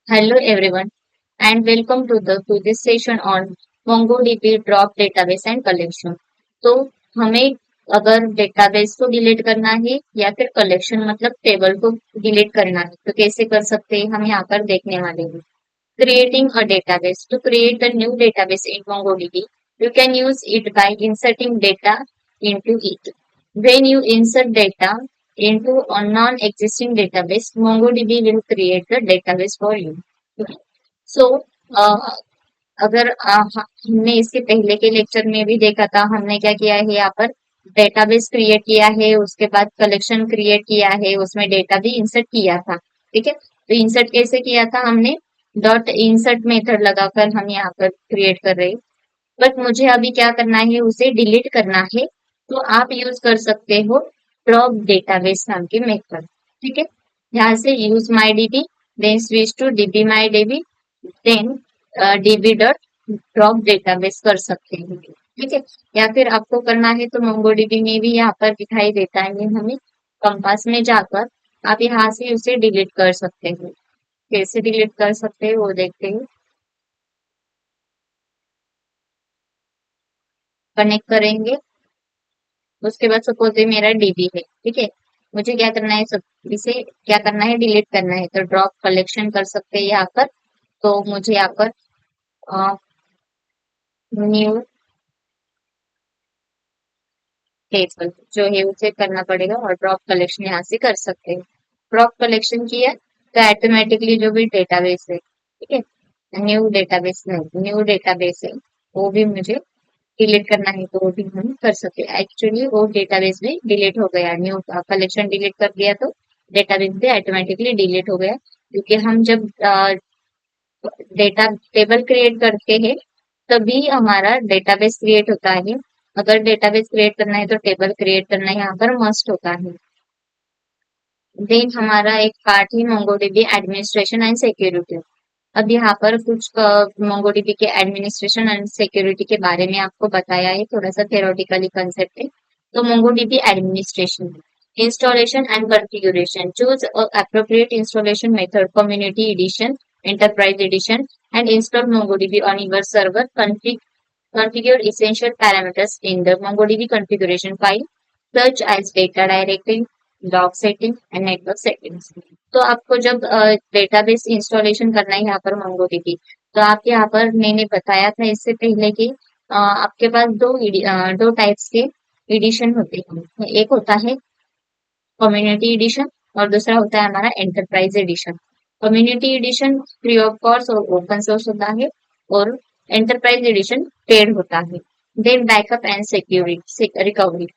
Hello everyone and welcome to this session on MongoDB drop database and collection. तो हमें अगर database को delete करना है या फिर कलेक्शन मतलब टेबल को डिलीट करना है तो कैसे कर सकते हैं हम यहाँ पर देखने वाले हैं. Creating a database. To create a new database in MongoDB, you can use it by inserting data into it. When you insert data into a non-existing database, MongoDB will create the database for you. सो अगर हमने इसके पहले के lecture में भी देखा था हमने क्या किया है यहाँ पर डेटाबेस क्रिएट किया है उसके बाद कलेक्शन क्रिएट किया है उसमें डेटा भी इंसर्ट किया था. ठीक है, तो इंसर्ट कैसे किया था हमने डॉट इंसर्ट मेथड लगाकर हम यहाँ पर क्रिएट कर रहे हैं. बट मुझे अभी क्या करना है उसे डिलीट करना है तो आप यूज कर सकते हो ड्रॉप डेटाबेस नाम के मेथड. ठीक है, यहाँ से use my DB then switch to DB my DB then DB dot drop database कर सकते हैं. ठीक है, या फिर आपको करना है तो मोंगोडीबी में भी यहाँ पर दिखाई देता है हमें कंपास में जाकर आप यहाँ से उसे डिलीट कर सकते हो. कैसे डिलीट कर सकते हैं वो देखते हैं. कनेक्ट करेंगे उसके बाद सपोज ये मेरा डीबी है. ठीक है, मुझे क्या करना है सब इसे क्या करना है डिलीट करना है तो ड्रॉप कलेक्शन कर सकते हैं यहाँ पर. तो मुझे यहाँ पर न्यू टेबल जो है उसे करना पड़ेगा और ड्रॉप कलेक्शन यहाँ से कर सकते हैं. ड्रॉप कलेक्शन किया तो ऑटोमेटिकली जो भी डेटाबेस है ठीक है न्यू डेटाबेस है वो भी मुझे डिलीट करना है तो वो भी हम कर सकते हैं. एक्चुअली वो डेटाबेस भी डिलीट हो गया न्यू कलेक्शन डिलीट कर दिया तो डेटाबेस भी ऑटोमेटिकली डिलीट हो गया क्योंकि हम जब डेटा टेबल क्रिएट करते हैं तभी हमारा डेटाबेस क्रिएट होता है. अगर डेटाबेस क्रिएट करना है तो टेबल क्रिएट करना यहाँ पर मस्ट होता है. देन हमारा एक पार्ट है मोंगोडीबी एडमिनिस्ट्रेशन एंड सिक्योरिटी. अब यहाँ पर कुछ मोंगोडीबी के एडमिनिस्ट्रेशन एंड सिक्योरिटी के बारे में आपको बताया है थोड़ा सा थेरोटिकली कंसेप्ट है. तो MongoDB administration installation and configuration choose appropriate installation method community edition enterprise edition and install MongoDB on your server. Configure essential parameters in the MongoDB configuration file such as data directory, log setting and network settings. तो आपको जब database installation करना है यहाँ पर MongoDB तो आप यहाँ पर मैंने बताया था इससे पहले कि आपके पास दो टाइप्स के एडिशन होते हैं. एक होता है कम्युनिटी एडिशन और दूसरा होता है हमारा enterprise edition. Community edition free of cost और ओपन सोर्स होता है और एंटरप्राइज एडिशन पेड होता है. Then backup and security recovery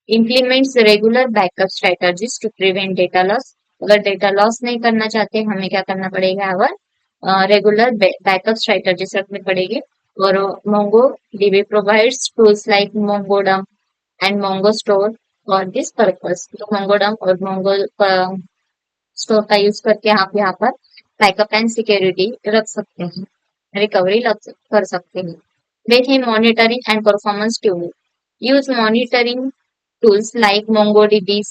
implements regular backup strategies to prevent data loss. अगर डेटा लॉस नहीं करना चाहते हमें क्या करना पड़ेगा अगर रेगुलर बैकअप स्ट्रेटजीज रखनी पड़ेगी. और MongoDB provides tools like mongodump and mongorestore for this purpose. तो मोंगोडम और मोंगो स्टोर का यूज करके आप यहाँ पर बैकअप एंड सिक्योरिटी रख सकते हैं रिकवरी कर सकते हैं. देन है monitoring and performance tuning. Use monitoring tools like MongoDB's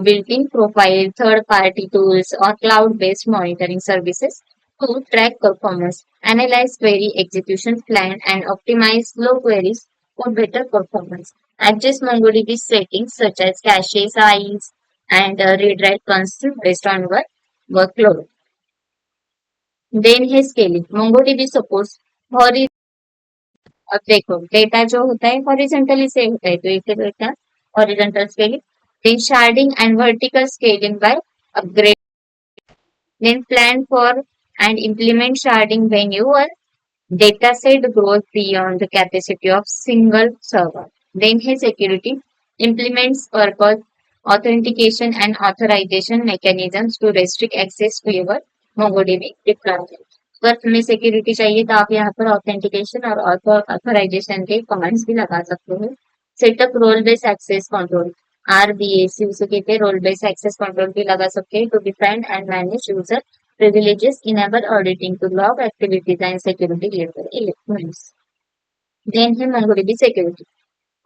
built-in profile, third-party tools, or cloud-based monitoring services to track performance, analyze query execution plan, and optimize slow queries for better performance. Adjust MongoDB settings such as cache size and read-write constant based on your workload. Then है scaling. MongoDB supports horizontal. अब देखो data जो होता है horizontally से होता है तो इसे कहते हैं horizontal scaling. Then sharding and vertical scaling by upgrade. Then plan for and implement sharding when your dataset grows beyond the capacity of single server. Then है security. Implements purpose authentication and authorization mechanisms to restrict access to your MongoDB deployment. अगर तुम्हें security चाहिए तो आप यहाँ पर authentication और authorisation के कमांड्स भी लगा सकते हो. Setup role based access control RBAC उसे कहते हैं रोल बेस्ड एक्सेस कंट्रोल भी लगा सकते हैं to define and manage user privileges enable auditing to log activities and security level elements. Then है MongoDB सिक्योरिटी.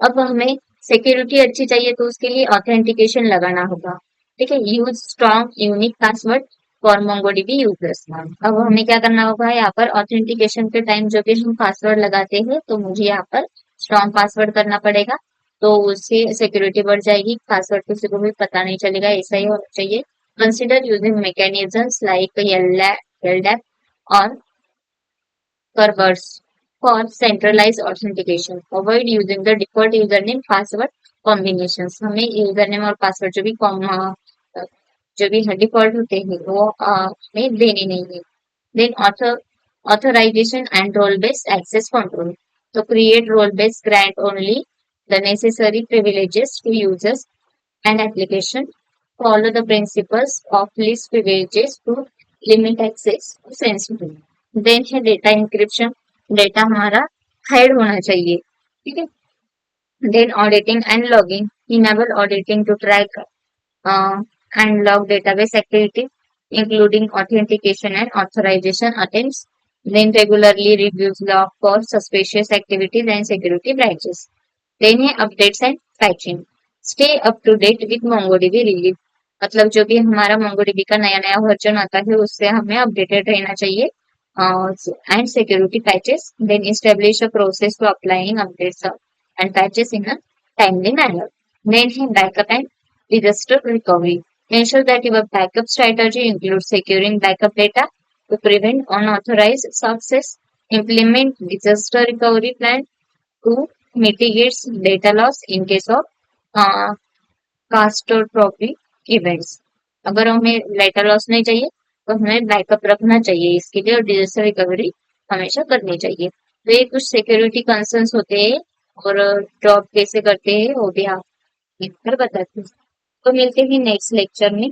अब हमें सिक्योरिटी अच्छी चाहिए तो उसके लिए ऑथेंटिकेशन लगाना होगा. ठीक है, use strong unique password for MongoDB users. अब हमें क्या करना होगा, यहाँ पर ऑथेंटिकेशन के टाइम जो भी हम पासवर्ड लगाते हैं तो मुझे यहाँ पर स्ट्रॉन्ग पासवर्ड करना पड़ेगा, तो उससे सिक्योरिटी बढ़ जाएगी, पासवर्ड किसी को भी पता नहीं चलेगा, ऐसा ही होना चाहिए। Consider using mechanisms like LDAP और Kerberos for centralized authentication. Avoid using the default username password combinations. हमें यूजरनेम और पासवर्ड जो भी डिफॉल्ट होते हैं वो हमें देने नहीं है। Then authorization and role-based access control. So create role-based grant only the necessary privileges to users and application. Follow the principles of least privileges to limit access to sensitive. Then है data encryption, data हमारा hide होना चाहिए, ठीक है। Then auditing and logging. Enable auditing to track and log database activity, including authentication and authorization attempts. Then regularly reviews log for suspicious activities and security breaches. Then है updates and patching. Stay up to date with MongoDB release. मतलब जो भी हमारा MongoDB का नया नया version आता है उससे हमें अपडेटेड रहना चाहिए। And security patches. Then establish a process to applying updates and patches in a timely manner. Then है backup and disaster recovery. Ensure that your backup strategy includes securing backup data to prevent unauthorized access. Implement disaster recovery plan to mitigate data loss in case of uh, catastrophic events. अगर हमें data loss नहीं चाहिए तो हमें backup रखना चाहिए इसके लिए, और डिजास्टर रिकवरी हमेशा करनी चाहिए। तो ये कुछ सिक्योरिटी कंसर्न्स होते हैं, और जॉब कैसे करते हैं वो भी आप लिखकर बताते हैं। तो मिलते हैं नेक्स्ट लेक्चर में।